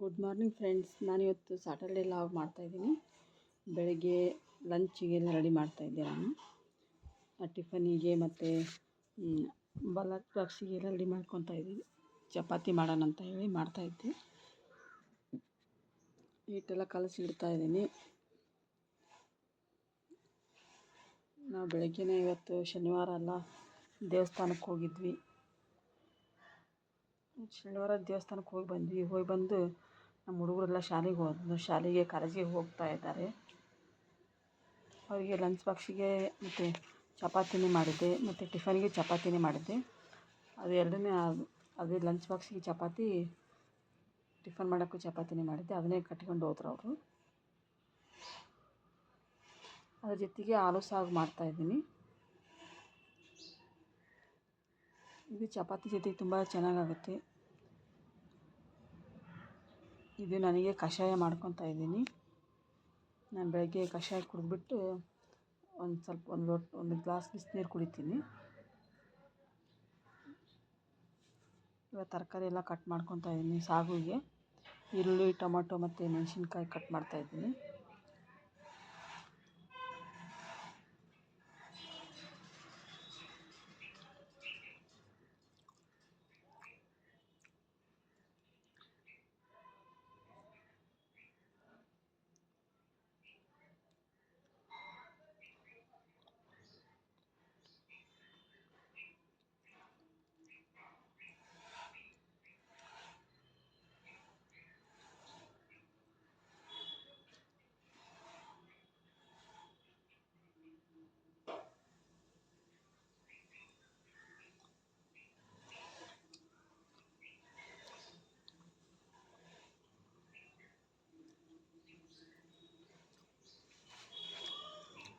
Good morning friends. ನಾನಿವತ್ತು Saturday log ಮಾಡ್ತಾಯಿದ್ದೀನಿ. ಬೆಳಗ್ಗೆ ಲಂಚಿಗೆಲ್ಲ ರೆಡಿ ಮಾಡ್ತಾಯಿದ್ದೆ. ನಾನು ಟಿಫನಿಗೆ ಮತ್ತು ಬಾಕ್ಸಿಗೆಲ್ಲ ರೆಡಿ ಮಾಡ್ಕೊತಾ ಇದ್ದೀನಿ. ಚಪಾತಿ ಮಾಡೋಣ ಅಂತ ಹೇಳಿ ಮಾಡ್ತಾಯಿದ್ದೆ. ಹಿಟ್ಟೆಲ್ಲ ಕಲಸಿ ಇಡ್ತಾಯಿದ್ದೀನಿ. ನಾವು ಬೆಳಗ್ಗೆನೇ ಇವತ್ತು ಶನಿವಾರ ಅಲ್ಲ, ದೇವಸ್ಥಾನಕ್ಕೆ ಹೋಗಿದ್ವಿ. ಶನಿವಾರ ದೇವಸ್ಥಾನಕ್ಕೆ ಹೋಗಿ ಬಂದು ನಮ್ಮ ಹುಡುಗರೆಲ್ಲ ಶಾಲೆಗೆ ಹೋದ್ರು. ಕಾಲೇಜಿಗೆ ಹೋಗ್ತಾ ಇದ್ದಾರೆ. ಅವರಿಗೆ ಲಂಚ್ ಬಾಕ್ಸಿಗೆ ಮತ್ತು ಚಪಾತಿನೇ ಮಾಡಿದ್ದೆ, ಮತ್ತು ಟಿಫನ್ಗೆ ಚಪಾತಿನೇ ಮಾಡಿದ್ದೆ. ಅದೇ ಲಂಚ್ ಬಾಕ್ಸಿಗೆ ಚಪಾತಿ, ಟಿಫನ್ ಮಾಡೋಕ್ಕೂ ಚಪಾತಿನೇ ಮಾಡಿದ್ದೆ. ಅದನ್ನೇ ಕಟ್ಕೊಂಡು ಹೋದ್ರು ಅವರು. ಅದ್ರ ಜೊತೆಗೆ ಆಲೂ ಸಾಗು ಮಾಡ್ತಾಯಿದ್ದೀನಿ. ಇದು ಚಪಾತಿ ಜೊತೆಗೆ ತುಂಬ ಚೆನ್ನಾಗಾಗುತ್ತೆ. ಇದು ನನಗೆ ಕಷಾಯ ಮಾಡ್ಕೊತಾ ಇದ್ದೀನಿ. ನಾನು ಬೆಳಗ್ಗೆ ಕಷಾಯ ಕುಡಿದ್ಬಿಟ್ಟು ಒಂದು ಗ್ಲಾಸ್ ಬಿಸಿನೀರು ಕುಡಿತೀನಿ. ಇವಾಗ ತರಕಾರಿ ಎಲ್ಲ ಕಟ್ ಮಾಡ್ಕೊತಾ ಇದ್ದೀನಿ. ಸಾಗುಗೆ ಈರುಳ್ಳಿ, ಟೊಮೊಟೊ ಮತ್ತು ಮೆಣಸಿನ್ಕಾಯಿ ಕಟ್ ಮಾಡ್ತಾಯಿದ್ದೀನಿ.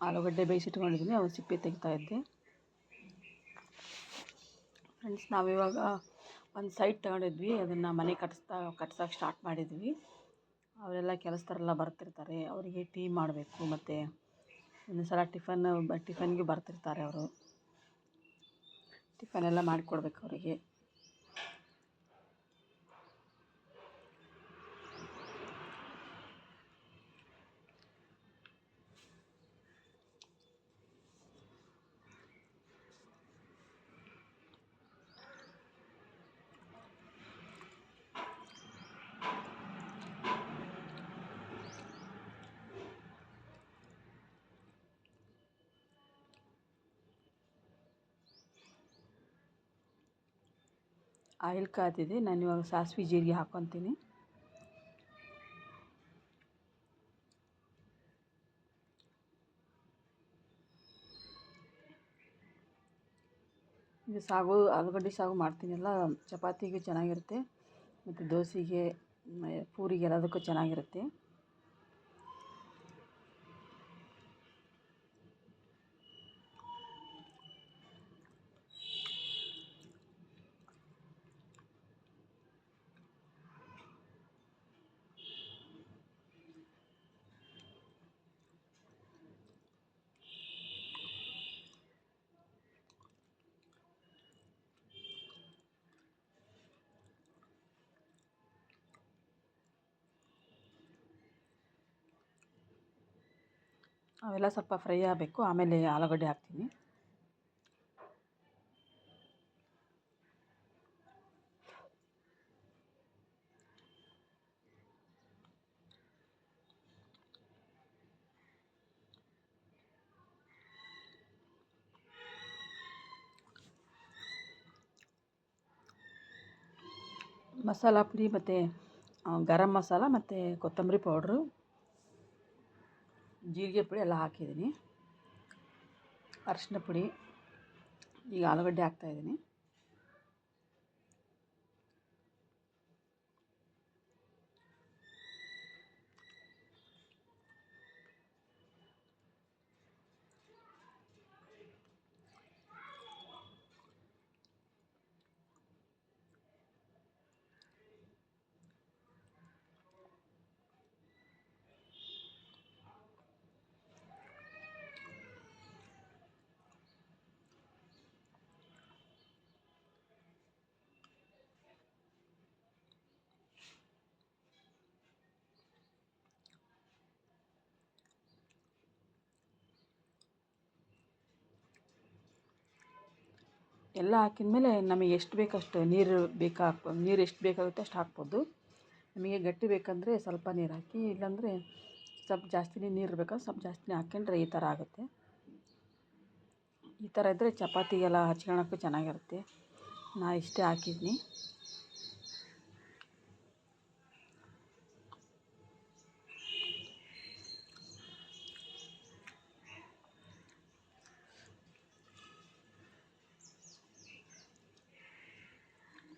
ಆಲೂಗಡ್ಡೆ ಬೇಯಿಸಿಟ್ಕೊಂಡಿದ್ದೀನಿ, ಅವು ಸಿಪ್ಪೆ ತೆಗಿತಾ ಇದ್ದೆ. ಫ್ರೆಂಡ್ಸ್, ನಾವಿವಾಗ ಒಂದು ಸೈಟ್ ತಗೊಂಡಿದ್ವಿ. ಅದನ್ನು ಮನೆ ಕಟ್ಸೋಕ್ಕೆ ಸ್ಟಾರ್ಟ್ ಮಾಡಿದ್ವಿ. ಅವರೆಲ್ಲ ಕೆಲಸದವರೆಲ್ಲ ಬರ್ತಿರ್ತಾರೆ. ಅವರಿಗೆ ಟೀ ಮಾಡಬೇಕು, ಮತ್ತು ಒಂದು ಸಲ ಟಿಫನ್ಗೆ ಬರ್ತಿರ್ತಾರೆ. ಅವರು ಟಿಫನೆಲ್ಲ ಮಾಡಿಕೊಡ್ಬೇಕು ಅವರಿಗೆ. ಆಯಿಲ್ ಕಾದಿದೆ. ನಾನಿವಾಗ ಸಾಸಿವೆ ಜೀರಿಗೆ ಹಾಕ್ಕೊತೀನಿ. ಇದು ಆಲೂಗಡ್ಡೆ ಸಾಗು ಮಾಡ್ತೀನಲ್ಲ, ಚಪಾತಿಗೆ ಚೆನ್ನಾಗಿರುತ್ತೆ, ಮತ್ತು ದೋಸೆಗೆ, ಪೂರಿಗೆ ಎಲ್ಲದಕ್ಕೂ ಚೆನ್ನಾಗಿರುತ್ತೆ. ಅವೆಲ್ಲ ಸ್ವಲ್ಪ ಫ್ರೈ ಆಗಬೇಕು, ಆಮೇಲೆ ಆಲೂಗಡ್ಡೆ ಹಾಕ್ತೀನಿ. ಮಸಾಲ ಪುಡಿ ಮತ್ತು ಗರಂ ಮಸಾಲ ಮತ್ತು ಕೊತ್ತಂಬರಿ ಪೌಡ್ರು, ಜೀರಿಗೆ ಪುಡಿ ಎಲ್ಲ ಹಾಕಿದ್ದೀನಿ. ಅರಿಶಿನ ಪುಡಿ. ಈಗ ಆಲೂಗಡ್ಡೆ ಹಾಕ್ತಾಯಿದ್ದೀನಿ. ಎಲ್ಲ ಹಾಕಿದ ಮೇಲೆ ನಮಗೆ ಎಷ್ಟು ಬೇಕಷ್ಟು ನೀರು ನೀರು ಎಷ್ಟು ಬೇಕಾಗುತ್ತೆ ಅಷ್ಟು ಹಾಕ್ಬೋದು. ನಮಗೆ ಗಟ್ಟಿ ಬೇಕಂದರೆ ಸ್ವಲ್ಪ ನೀರು ಹಾಕಿ, ಇಲ್ಲಾಂದರೆ ಸ್ವಲ್ಪ ಜಾಸ್ತಿನೇ ನೀರು ಬೇಕಾದ್ರೆ ಸ್ವಲ್ಪ ಜಾಸ್ತಿನೇ ಹಾಕ್ಕೊಂಡ್ರೆ ಈ ಥರ ಆಗುತ್ತೆ. ಈ ಥರ ಇದ್ದರೆ ಚಪಾತಿಗೆಲ್ಲ ಹಚ್ಕೊಳಕ್ಕೂ ಚೆನ್ನಾಗಿರುತ್ತೆ. ನಾನು ಇಷ್ಟೇ ಹಾಕಿದ್ದೀನಿ.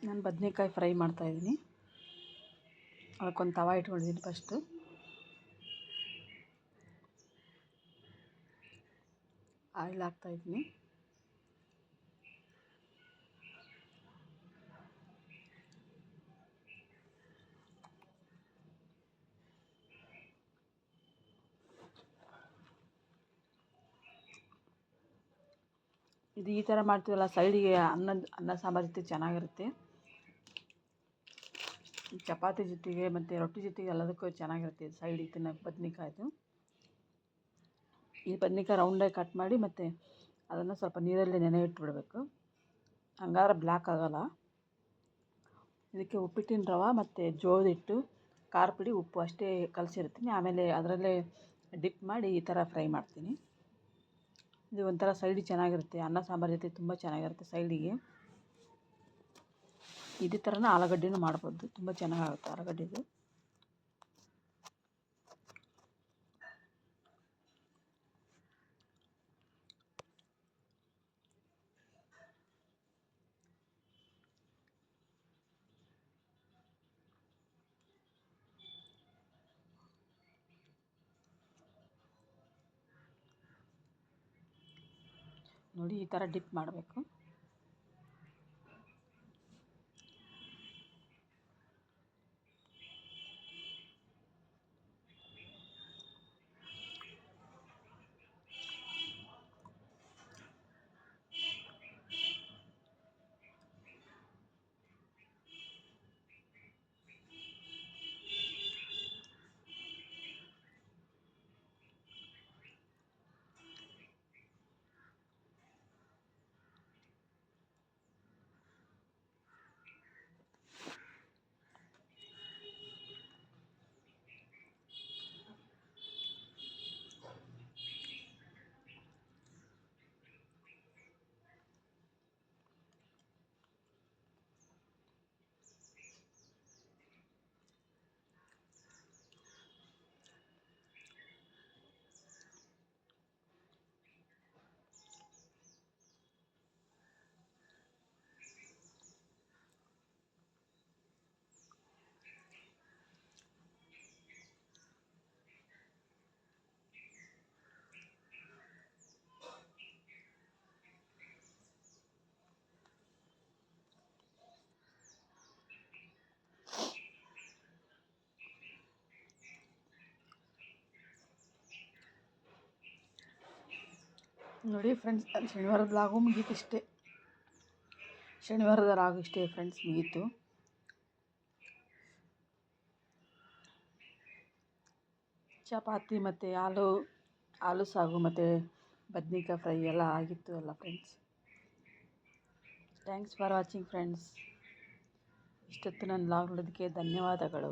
ನಾನು ಬದನೇಕಾಯಿ ಫ್ರೈ ಮಾಡ್ತಾಯಿದ್ದೀನಿ. ಅದಕ್ಕೊಂದು ತವ ಇಟ್ಕೊಂಡಿದ್ದೀನಿ. ಫಸ್ಟು ಆಯಿಲ್ ಹಾಕ್ತಾಯಿದ್ದೀನಿ. ಇದು ಈ ಥರ ಮಾಡ್ತೀವಲ್ಲ, ಸೈಡಿಗೆ ಅನ್ನ ಸಾಂಬಾರು ಜೊತೆ ಚೆನ್ನಾಗಿರುತ್ತೆ. ಚಪಾತಿ ಜೊತೆಗೆ ಮತ್ತು ರೊಟ್ಟಿ ಜೊತೆಗೆ ಎಲ್ಲದಕ್ಕೂ ಚೆನ್ನಾಗಿರುತ್ತೆ. ಸೈಡಿಗೆ ತಿನ್ನೋಕೆ ಬದ್ನೆಕಾಯ್ದು. ಈ ಬದ್ನೆಕಾಯಿ ರೌಂಡಾಗಿ ಕಟ್ ಮಾಡಿ ಮತ್ತು ಅದನ್ನು ಸ್ವಲ್ಪ ನೀರಲ್ಲಿ ನೆನೆ ಇಟ್ಬಿಡಬೇಕು. ಹಂಗಾದ್ರೆ ಬ್ಲ್ಯಾಕ್ ಆಗೋಲ್ಲ. ಇದಕ್ಕೆ ಉಪ್ಪಿಟ್ಟಿನ ರವೆ ಮತ್ತು ಜೋಳದ ಹಿಟ್ಟು, ಖಾರ ಪುಡಿ, ಉಪ್ಪು ಅಷ್ಟೇ ಕಲಸಿರ್ತೀನಿ. ಆಮೇಲೆ ಅದರಲ್ಲೇ ಡಿಪ್ ಮಾಡಿ ಈ ಥರ ಫ್ರೈ ಮಾಡ್ತೀನಿ. ಇದು ಒಂಥರ ಸೈಡಿಗೆ ಚೆನ್ನಾಗಿರುತ್ತೆ. ಅನ್ನ ಸಾಂಬಾರು ಜೊತೆ ತುಂಬ ಚೆನ್ನಾಗಿರುತ್ತೆ ಸೈಡಿಗೆ. ಇದೇ ಥರನೇ ಆಲೂಗಡ್ಡೆನೂ ಮಾಡ್ಬೋದು, ತುಂಬ ಚೆನ್ನಾಗಾಗುತ್ತೆ ಆಲೂಗಡ್ಡೆದು. ನೋಡಿ ಈ ಥರ ಡಿಪ್ ಮಾಡಬೇಕು. ನೋಡಿ ಫ್ರೆಂಡ್ಸ್, ಶನಿವಾರದ ಲಾಗು ಮುಗೀತು ಇಷ್ಟೇ. ಶನಿವಾರದ ಲಾಗು ಇಷ್ಟೇ ಫ್ರೆಂಡ್ಸ್, ಮುಗೀತು. ಚಪಾತಿ ಮತ್ತು ಆಲೂ ಸಾಗು ಮತ್ತು ಬದ್ನೆಕಾಯಿ ಫ್ರೈ ಎಲ್ಲ ಆಗಿತ್ತು ಎಲ್ಲ friends. Thanks for watching friends. ಇಷ್ಟೊತ್ತು ನನ್ನ ಲಾಗ್ ನೋಡೋದಕ್ಕೆ ಧನ್ಯವಾದಗಳು.